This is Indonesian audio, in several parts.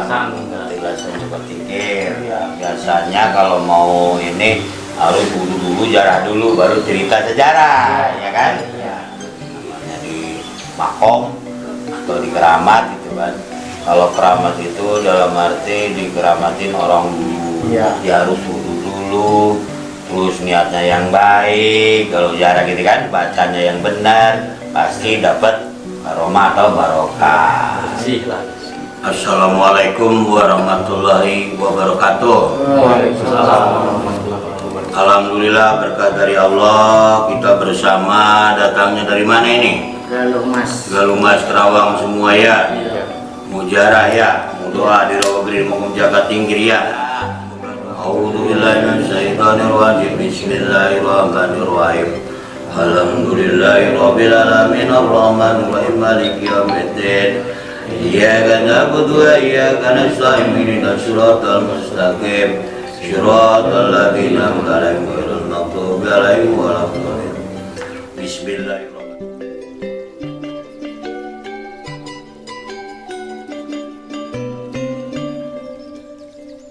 Petilasan juga tingkir. Biasanya kalau mau ini harus dulu jarah dulu baru cerita sejarah, ya kan? Namanya di makom atau di keramat gitu kan. Kalau keramat itu dalam arti dikeramatin orang dulu, dia harus wudu dulu, terus niatnya yang baik. Kalau jarah gitu kan, bacanya yang benar, pasti dapat aroma atau barokah. Assalamualaikum warahmatullahi wabarakatuh. Alhamdulillah berkat dari Allah kita bersama. Datangnya dari mana ini? Galumas Kerawang semua ya. Mujarah ya. Doa di rawa gede mau jaga tinggi ya. A'udzubillahi minasyaitonirrajim. Bismillahirrahmanirrahim. Alhamdulillahirabbil alamin arrahmanir rahim maliki yaumiddin. Iyyaka na'budu wa iyyaka nasta'in ihdinas siratal mustaqim siratal ladzina an'amta 'alaihim ghairil maghdubi 'alaihim waladdallin. Bismillahirrahmanirrahim.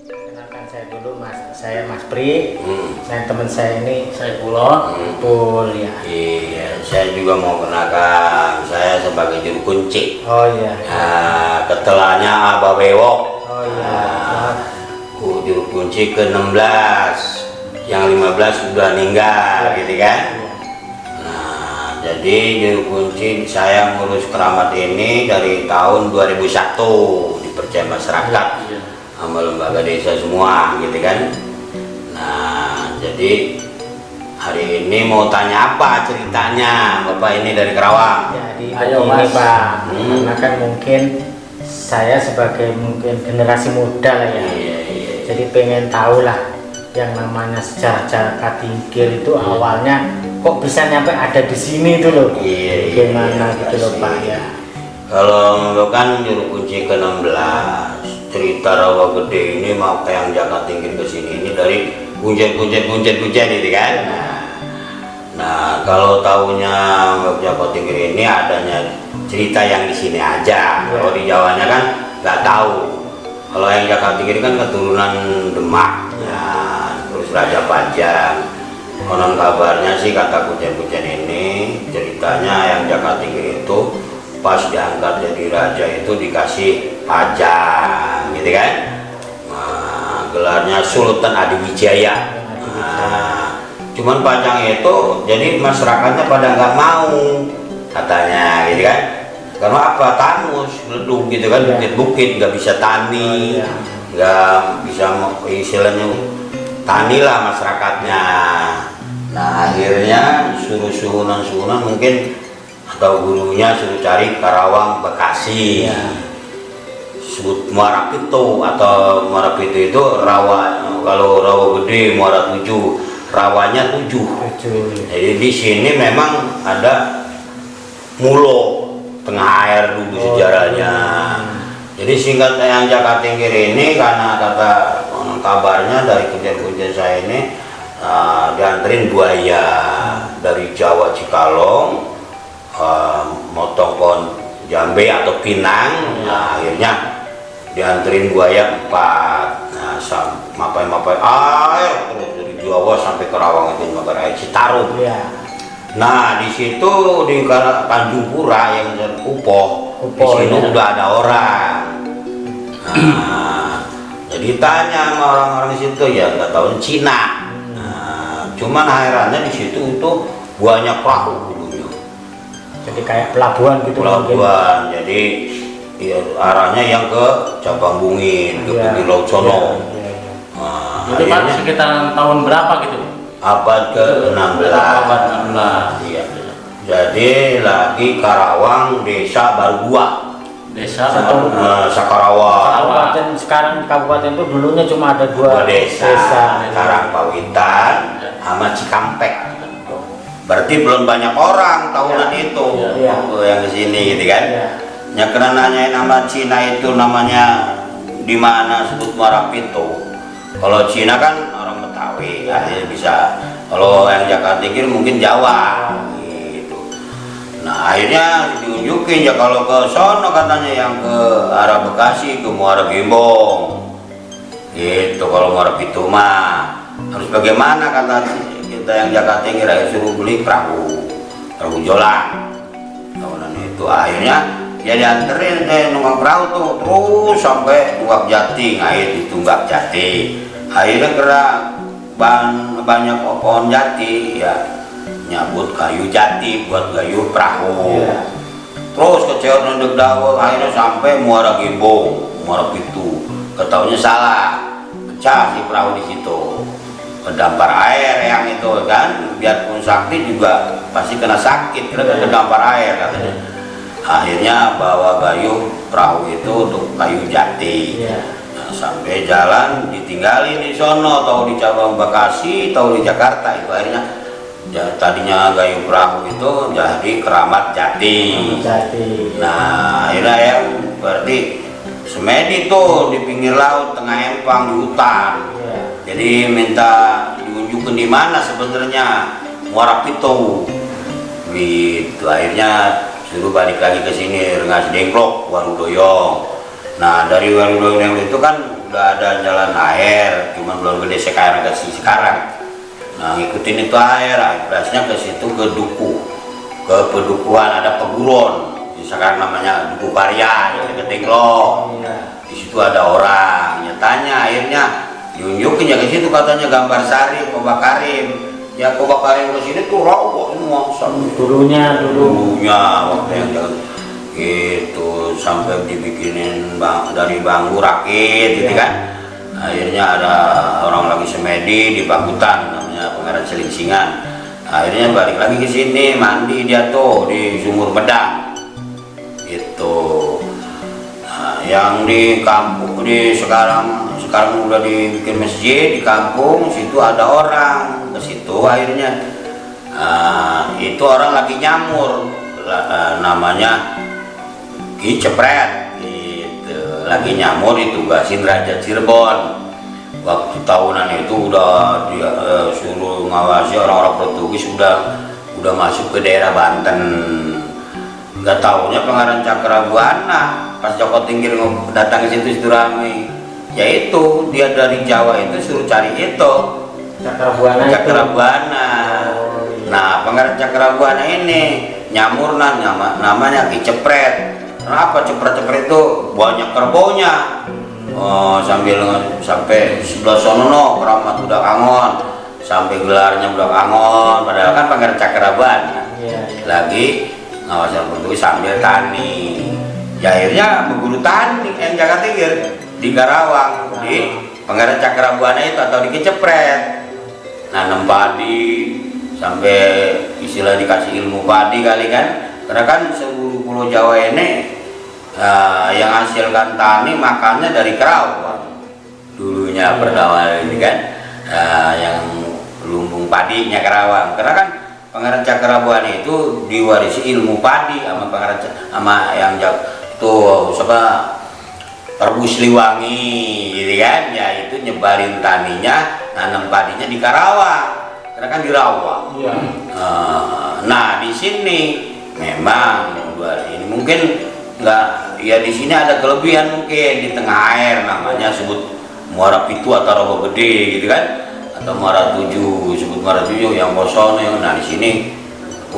Kenalkan saya dulu saya Mas Pri. Dan teman saya ini Saifullah. Pul ya. Iya, saya juga mau kenalkan. Saya sebagai juru kunci. Oh iya. Nah, ketelanya Abah Bewok. Oh iya. Juru kunci ke-16. Yang 15 sudah meninggal, gitu kan? Nah, jadi juru kunci saya ngurus keramat ini dari tahun 2001, dipercaya masyarakat sama lembaga desa semua, gitu kan? Nah, jadi hari ini mau tanya apa ceritanya Bapak ini dari Kerawang? Jadi ayo Mas Pak, karena kan mungkin saya sebagai generasi muda lah ya. Jadi pengen tahu lah yang namanya sejarah Tingkir itu awalnya kok bisa nyampe ada di sini itu loh. Gimana gitu loh Pak ya. Kalau kan juru kunci ke-16, cerita Rawa Gede ini mau yang Jakarta Tingkir ke sini ini dari kuncen itu kan. Nah, kalau tahunya Jakarta Tingkir ini adanya cerita yang di sini aja. Kalau di Jawanya kan nggak tahu. Kalau yang Jakarta Tingkir kan keturunan Demak, ya, terus Raja Pajang. Konon kabarnya sih kata kuncen-kuncen ini ceritanya yang Jakarta Tingkir itu pas diangkat jadi raja itu dikasih pajang, gitu kan? Nah, gelarnya Sultan Adiwijaya. Nah, cuman pajang itu jadi masyarakatnya pada nggak mau katanya, gitu kan? Karena apa? Tanus, leduk gitu kan, bukit-bukit nggak bisa tani, nggak bisa istilahnya tani lah masyarakatnya. Nah, akhirnya suruh suhunan mungkin atau gurunya suruh cari Karawang Bekasi, sebut Muara Pitu atau Muara Pitu itu rawa. Kalau Rawa Gede Muara 7, rawanya 7. Jadi di sini memang ada mulo tengah air dulu sejarahnya. Jadi singkat yang Jakarta Tingkir ini karena kata kabarnya dari kuncen-kuncen saya ini dianterin buaya dari Jawa Cikalong, motong pohon jambe atau pinang. Nah, akhirnya dianterin buaya 4. Nah, mapai air terus dari Jawa sampai Kerawang itu mapai air Citarum. Nah, di situ di Tanjung Pura yang Upoh, di sini udah ada orang. Nah, jadi tanya sama orang-orang di situ ya nggak tahu Cina. Nah, cuman herannya di situ itu banyak perahu dulunya. Jadi kayak pelabuhan gitu. Pelabuhan. Jadi ya, arahnya yang ke Cabang Bungin, ke pinggir laut sono. Nah, itu Pak sekitar tahun berapa gitu? Abad ke-16. Iya. Jadi lagi Karawang desa baru 2. Desa Sakarawang. Kabupaten sekarang kabupaten itu dulunya cuma ada 2 desa. Karangpawitan sama Cikampek. Berarti belum banyak orang tahunan itu yang di sini gitu kan. Ya karena nanyain nama Cina itu namanya di mana sebut Muara Pitu. Kalau Cina kan orang Betawi, akhirnya bisa. Kalau yang Jakarta Tingkir mungkin Jawa gitu. Nah, akhirnya diunjukin ya kalau ke sono katanya yang ke arah Bekasi ke Muara Gembong. Gitu kalau Muara Pitu mah harus bagaimana kata kita yang Jakarta Tinggi suruh beli perahu jolang. Tahunan itu akhirnya dia dianterin nunggak perahu tuh terus sampai Tunggak Jati, akhir di Tunggak Jati. Akhirnya kena banyak pohon jati ya, nyabut kayu jati buat gayuh perahu. Terus kecewa nunduk dawa akhirnya sampai Muara Gembong, Muara Pitu. Ketahunya salah, pecah si perahu di situ. Kedampar air yang itu kan, biarpun sakti juga pasti kena sakit karena kedampar air katanya. Akhirnya bawa gayuh perahu itu untuk kayu jati. Nah, sampai jalan ditinggalin di sono, tahu di cabang Bekasi, tahu di Jakarta itu akhirnya. Ya, tadinya gayuh perahu itu jadi Keramat Jati. Nah, akhirnya ya berarti semedi tuh di pinggir laut tengah empang di hutan. Jadi minta diunjukkan di mana sebenarnya Muara Pitu. Gitu akhirnya suruh balik lagi ke sini Rengas Dengklok, Warudoyong. Nah, dari Warudoyong itu kan udah ada jalan air, cuma belum gede sekarang. Nah, ngikutin itu air, berasnya ke situ ke Duku, ke Pedukuhan ada peguron, sekarang namanya Duku Karya, yang dekat Dengklok. Di situ ada orang, tanya akhirnya diunjukin ya ke situ katanya Gambar Sari, Koba Karim. Ya Koba Karim ke sini tuh rawa semua. Dulunya waktu yang jalan itu sampai dibikinin dari bambu rakit gitu kan. Akhirnya ada orang lagi semedi di Bakutan namanya Pangeran Selingsingan. Akhirnya balik lagi ke sini mandi dia tuh di Sumur Medang. Itu. Nah, yang di kampung di sekarang udah dibikin masjid di kampung situ ada orang ke situ akhirnya. Itu orang lagi nyamur namanya Ki Cepret. Lagi nyamur ditugasin Raja Cirebon. Waktu tahunan itu udah dia suruh ngawasi orang-orang Portugis udah masuk ke daerah Banten. Nggak taunya Pangeran Cakrabuana pas Joko Tingkir datang ke situ ramai. Yaitu dia dari Jawa itu suruh cari itu Cakrabuana. Nah, Pangeran Cakrabuana ini nyamur namanya Ki Cepret. Kenapa cepret-cepret itu banyak kerbonya? Sampai sebelah sono Keramat Budak Angon, sampai gelarnya Budak Angon. Padahal kan Pangeran Cakrabuana lagi ngawasin Portugis sambil tani. Ya akhirnya berguru tani yang Jakarta Tinggi di Karawang di Pangeran Cakrabuana itu atau di Ki Cepret. Nanam padi sampai istilah dikasih ilmu padi kali kan. Karena kan seluruh Pulau Jawa ini yang hasilkan tani makannya dari Karawang dulunya pertama ini kan, yang lumbung padinya Karawang. Karena kan Pangeran Cakrabuana itu diwarisi ilmu padi sama Pangeran sama yang itu siapa Prabu Sliwangi gitu kan, ya itu nyebarin taninya nanam padinya di Karawang karena kan di Rawa. Nah di sini memang ini mungkin nggak ya, di sini ada kelebihan mungkin di tengah air namanya sebut Muara Pitu atau Rawa Gede gitu kan, atau Muara Tujuh sebut Muara Tujuh yang kosong. Nah di sini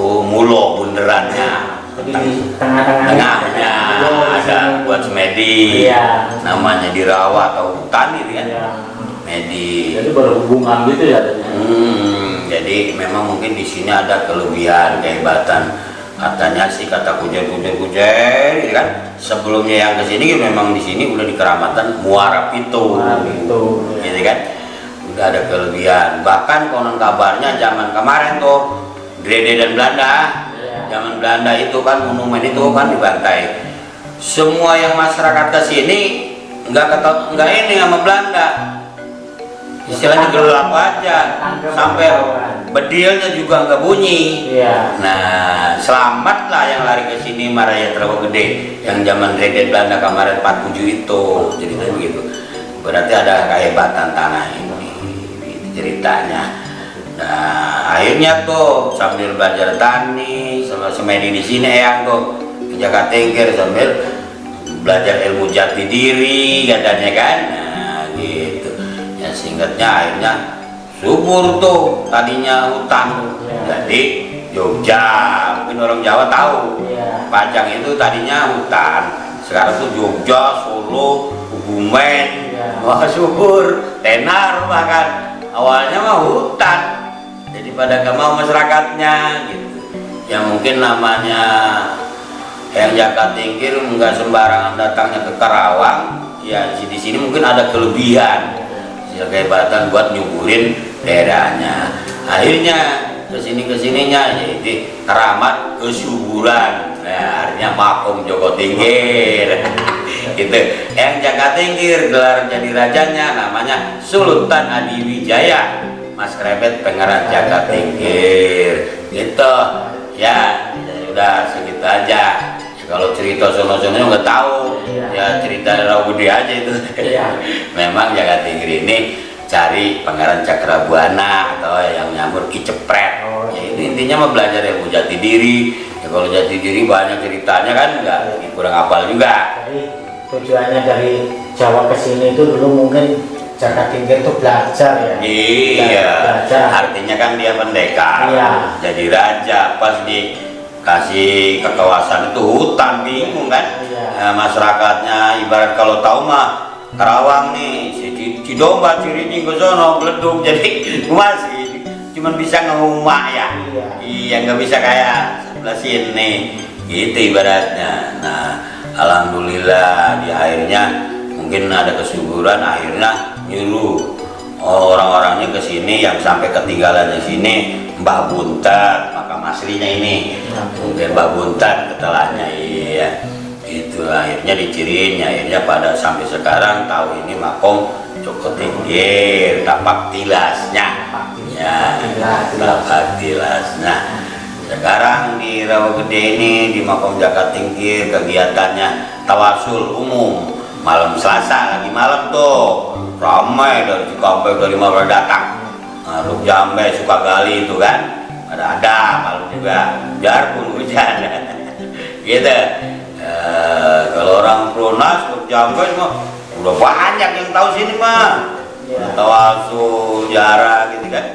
mulo bunderannya tengahnya ada buat semedi, namanya di Rawa atau hutan gitu kan, medi. Jadi berhubungan gitu ya. Jadi memang mungkin di sini ada kelebihan kehebatan. Katanya sih kata kujer gitu kan, sebelumnya yang kesini memang di sini udah di Keramatan Muara Pitu, gitu kan, udah ada kelebihan. Bahkan konon kabarnya zaman kemarin tuh Drede dan Belanda, zaman Belanda itu kan monumen itu kan dibantai. Semua yang masyarakat kesini nggak ini sama Belanda, istilahnya gelap aja, sampai bedilnya juga nggak bunyi. Nah, selamatlah yang lari ke sini Maraya Rawa Gede yang zaman Drede Belanda kemarin 47 itu, ceritanya begitu. Berarti ada kehebatan tanah ini, ceritanya. Nah, akhirnya tuh sambil belajar tani sama semedi di sini eyang tuh menjaga tingkir sambil belajar ilmu jati diri katanya kan. Nah, gitu. Ya singkatnya akhirnya subur tuh tadinya hutan tuh. Jadi Jogja, mungkin orang Jawa tahu. Pajang itu tadinya hutan. Sekarang tuh Jogja, Solo, Kebumen, wah subur, tenar bahkan. Awalnya mah hutan. Jadi pada gak mau masyarakatnya gitu. Ya mungkin namanya yang Jaka Tingkir nggak sembarangan datangnya ke Karawang. Ya di sini mungkin ada kelebihan, kehebatan buat nyuburin daerahnya. Akhirnya kesininya jadi keramat kesuburan. Nah, artinya makom Joko Tingkir. Gitu. Yang Jaka Tingkir gelar jadi rajanya namanya Sultan Adiwijaya. Mas Krebet Pangeran Jaka Tingkir. Gitu. Ya udah segitu aja. Kalau cerita sono-sono nggak tahu, ya cerita Rawu Gede aja itu. Memang Jaka Tingkir ini cari Pangeran Cakrabuana atau yang nyamur Ki Cepret. Ya itu intinya mah belajar ilmu jati diri. Ya kalau jati diri banyak ceritanya kan nggak kurang hafal juga. Jadi tujuannya dari Jawa ke sini itu dulu mungkin Jaka Tingkir itu belajar ya. Iya. Belajar. Artinya kan dia pendekar. Iya. Jadi raja pas dikasih kekuasaan itu hutan bingung kan. Iya. Nah, masyarakatnya ibarat kalau tahu mah Karawang nih si domba cirinya ke sono beleduk jadi masih cuman bisa ngehumak ya. Iya nggak bisa kayak sebelah sini gitu ibaratnya. Nah alhamdulillah di akhirnya mungkin ada kesuburan akhirnya nyuruh orang-orangnya ke sini yang sampai ketinggalan di sini Mbah Buntat makam aslinya ini mungkin Mbah Buntat ketelahnya iya itu akhirnya diciriin akhirnya pada sampai sekarang tahu ini makom Joko Tingkir tapak tilasnya ya tapak tilasnya. Sekarang di Rawa Gede ini di makom Jaka Tingkir kegiatannya tawasul umum malam Selasa lagi malam tuh ramai dari Cikampek dari mana datang Ruk Jambe Sukagali itu kan ada malam juga biarpun hujan gitu. Kalau orang Pronas Ruk Jambe mah udah banyak yang tahu sini mah tawasul jarak gitu kan.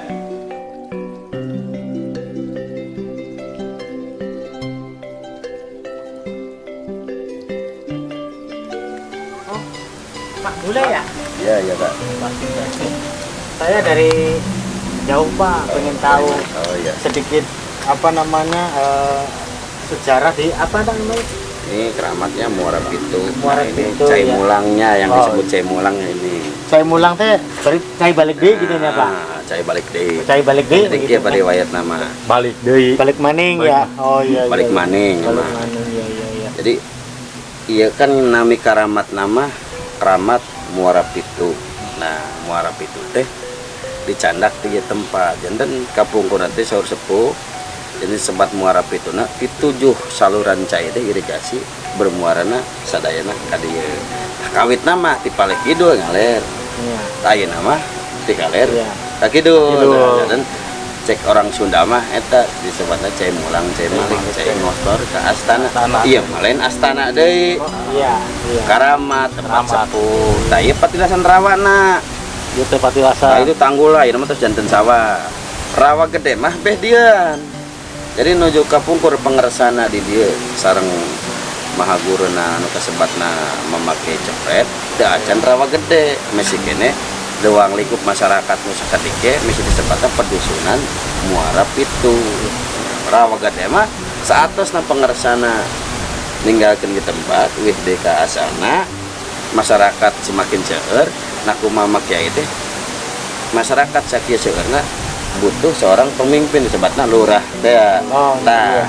Pak Bule ya? Iya Kak. Saya dari jauh Pak, pengen tahu sedikit apa namanya sejarah di apa namanya? Ini keramatnya Muara Pitu. Muara Nah, Pitu, ini cai ya. mulangnya yang disebut cai mulang ini. Cai mulang teh balik cai balik deui gitu ya Pak. Cai balik deui. Cai balik deui. Jadi dia pada wayat nama. Balik deui. Balik maning ya. Oh iya. Balik maning. Balik Nama. maning iya. Jadi iya kan nami karamat nama keramat Muara Pitu. Nah Muara Pitu teh dicandak di tempat. Jantan kapungkur nanti sahur sepuh. Jadi sempat Muara Pitu nah pitujuh saluran cai teh irigasi bermuarana sadayana kadieu. Kawit nama ti Paleh Kidul ngaler. Iya. Ayeuna nama ti kaler. Iya. Ka kidul. Dan cek orang Sunda mah eta disebutna cai mulang, cai maling, cai ngostor ke astana. Iya, malain astana deui. Iya. Karamat tempat sepuh. Tah ieu patilasan rawana. Itu Nah, patilasan. itu tanggul lah, itu mah terus janten sawah. Rawa gede mah beh dian. Jadi nuju kapungkur pengersana di dia sareng mahaguruna anu kasebatna memakai cepret da acan rawa gede mesi kene doang lingkup masyarakat nu sakatike mesi disebutna pedusunan Muara Pitu. Rawa gede mah saatosna pengersana ninggalkeun di tempat wih deka asalna masyarakat semakin seueur naku mama kiai teh masyarakat sakieu seueurna butuh seorang pemimpin disebutna lurah teh. Nah,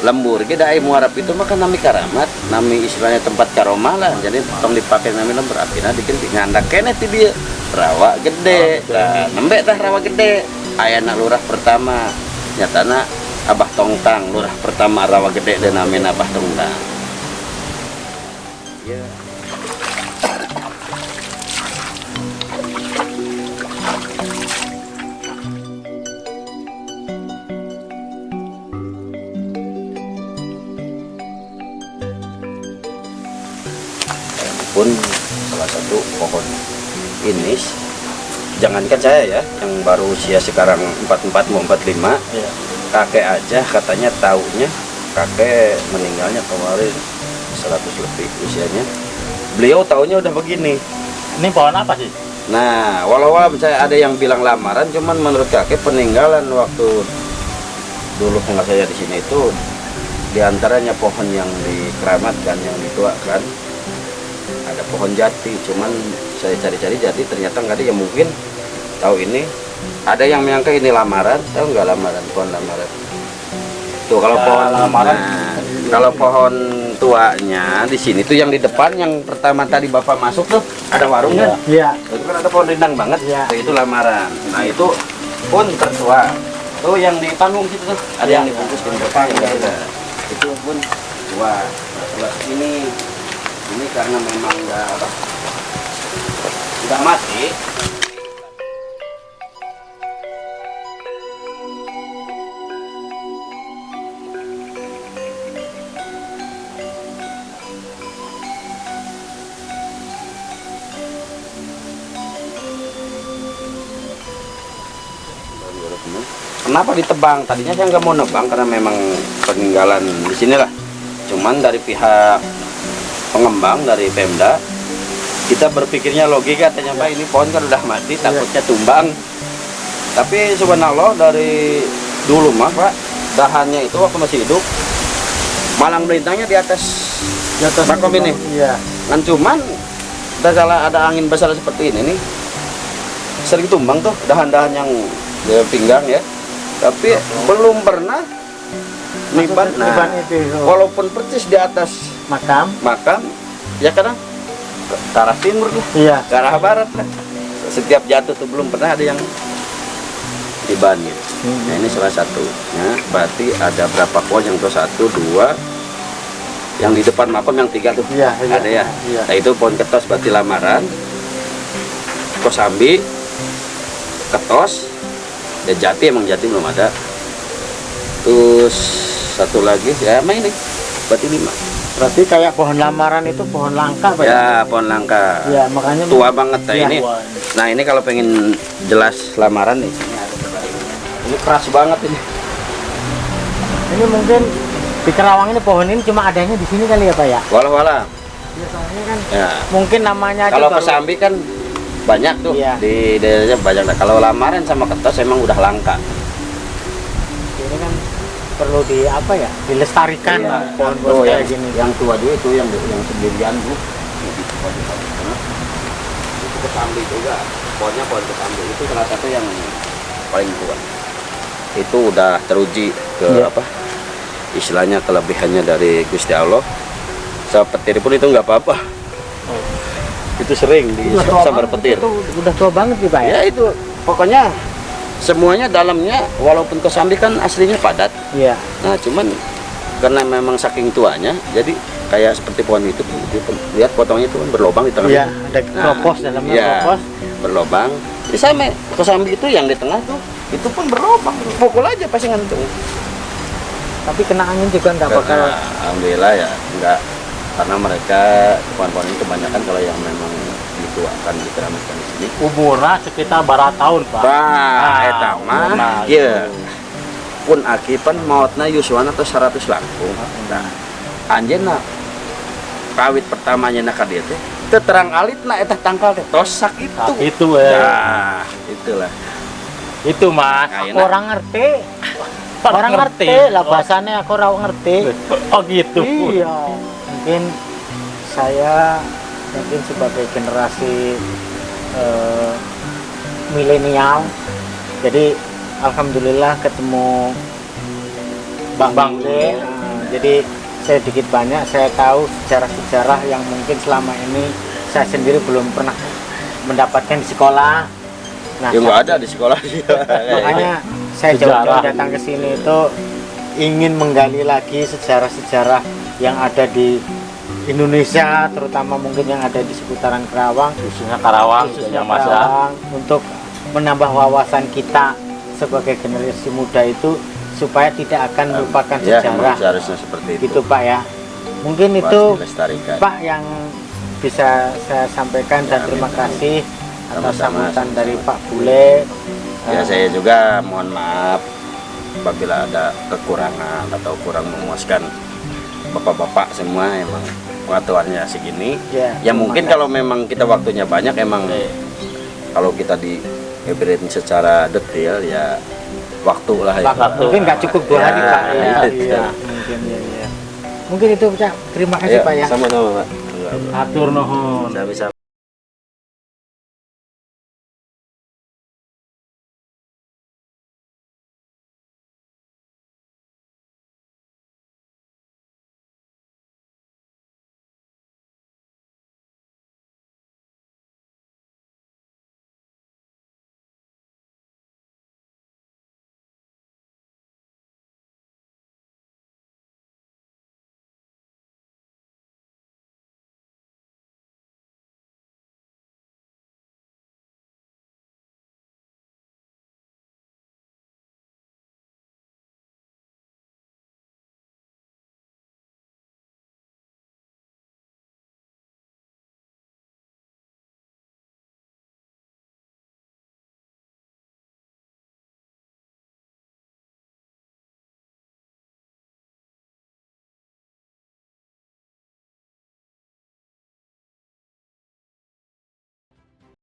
lembur ge da Muara Pitu mah kan nami karamat, nami istilahnya tempat karomah lah. Jadi tong dipakai nami lembur apina dikeun ngandak keneh ti dieu. Rawa gede. Nah, nembe tah rawa gede. Ayana lurah pertama. Nyatana Abah Tongtang, lurah pertama rawa gede dan namina Abah Tongtang. Ya. pun salah satu pohon ini, jangankan saya ya yang baru usia sekarang 44 mau 45, Iya. kakek aja katanya taunya kakek meninggalnya kemarin 100 lebih usianya, beliau taunya udah begini. Ini pohon apa sih? Nah, walau saya ada yang bilang lamaran, cuman menurut kakek peninggalan waktu dulu nggak saya di sini itu diantaranya pohon yang dikeramatkan, yang dituakan ada pohon jati. Cuman saya cari-cari jati ternyata nggak ada. Ya mungkin tahu ini, ada yang menyangka ini lamaran, tahu nggak lamaran, pohon lamaran. Tuh kalau Ya, pohon lamaran. nah, kalau pohon tuanya di sini tuh yang di depan yang pertama tadi Bapak masuk tuh ada warung kan? Iya. Itu kan ada pohon rindang banget, Iya. itu lamaran. Nah itu pun tertua. Tuh yang di panggung situ tuh, ada yang dibungkus di depan, itu pun tua. Nah, tua ini karena memang nggak mati. Kenapa ditebang? Tadinya saya nggak mau nebang karena memang peninggalan di sinilah. Cuman dari pihak pengembang dari Pemda, kita berpikirnya logika, katanya Pak ini pohon kan udah mati, takutnya tumbang. Tapi subhanallah dari dulu mah Pak, dahannya itu waktu masih hidup, malang melintangnya di atas makom ini. Iya. Kan cuman ada angin besar seperti ini nih, sering tumbang tuh dahan-dahan yang di pinggang ya. Tapi belum pernah niban. Nah, itu. walaupun persis di atas Makam. makam, ya kadang ke arah timur lah, Iya. ke arah barat lah. Setiap jatuh tuh belum pernah ada yang niban gitu. Nah ini salah satunya. Berarti ada berapa pohon yang tuh? 1, 2, yang di depan makam yang 3 tuh. Iya, iya. Ada ya. Iya. Nah itu pohon ketos berarti lamaran, kosambi, ketos, ya jati, emang jati belum ada. Terus satu lagi ya emang ini berarti 5. Berarti kayak pohon lamaran itu pohon langka, Pak? Ya pohon langka, Iya, makanya tua banget. Nah Iya. ini, nah ini kalau pengen jelas lamaran nih, ini keras banget ini. ini mungkin di Kerawang ini pohon ini cuma adanya di sini kali ya, Pak ya? Walah. Ya, soalnya kan Ya. mungkin namanya aja Kalau baru- kosambi kan banyak tuh, Iya. di daerahnya banyak. Nah, kalau lamaran sama ketos emang udah langka. ini kan perlu di apa ya? Dilestarikan Iya. lah pohon-pohon Tuh, kayak gini. yang tua dulu itu yang sendirian tuh. Itu kosambi juga. Pohonnya pohon kosambi itu salah satu yang paling kuat. Itu udah teruji ke Iya. apa? Istilahnya kelebihannya dari Gusti Allah. Sama petir pun itu nggak apa-apa. Itu sering di Udah tua sambar banget, petir. itu udah tua banget nih, Pak ya? Ya itu pokoknya semuanya dalamnya walaupun kosambi kan aslinya padat. Iya. Nah cuman karena memang saking tuanya jadi kayak seperti pohon itu. Lihat potongnya itu kan berlobang di tengah. Iya, ada kropos dalamnya, iya, kropos. berlobang. Jadi sama kosambi itu yang di tengah tuh itu pun berlobang. Pukul aja pasti ngantung. Tapi kena angin juga nggak bakal. Alhamdulillah ya enggak, karena mereka pohon-pohon ini kebanyakan kalau yang memang dituakan dikeramatkan di sini. Umurnya sekitar berapa tahun, Pak? Bah, eta mah umurna iya. gitu. Pun akipan mautna Yuswan atau 100 langkung. Nah, anjeunna kawit pertamanya nak dia teh teu terang alitna eta tangkal teh tosak itu. Nah, itu ya. Nah, itulah. Itu, Mas. Nah, enak. Orang ngerti. Orang ngerti lah bahasanya, aku ora ngerti. Oh, gitu. Iya. Mungkin saya sebagai generasi milenial, jadi alhamdulillah ketemu Bang Bule. Jadi saya dikit banyak saya tahu sejarah-sejarah yang mungkin selama ini saya sendiri belum pernah mendapatkan di sekolah. Nah, Ya nggak ada di sekolah dia. makanya saya Sejarah. jauh-jauh datang ke sini itu ingin menggali lagi sejarah-sejarah yang ada di Indonesia, terutama mungkin yang ada di seputaran Kerawang, Khususnya Karawang, khususnya ya, Mas ya. Kerawang, untuk menambah wawasan kita sebagai generasi muda itu supaya tidak akan melupakan Ya, sejarah. emang seharusnya seperti itu. Gitu Pak ya. Mungkin Harus itu dilestarikan. Pak yang bisa saya sampaikan dan Ya, terima amin. kasih atas Sama-sama. sambutan dari Pak Bule. Ya saya juga mohon maaf apabila ada kekurangan atau kurang memuaskan bapak-bapak semua, emang pengaturannya segini. Ya mungkin kalau memang kita waktunya banyak, emang kalau kita diberikan secara detail ya waktu lah ya. Mungkin nggak cukup 2 hari Ya, Pak. Ya, itu. iya, mungkin ya. Mungkin itu Pak. Terima kasih Ayo, Pak ya. sama-sama Pak. Atur nuhun. Bisa-bisa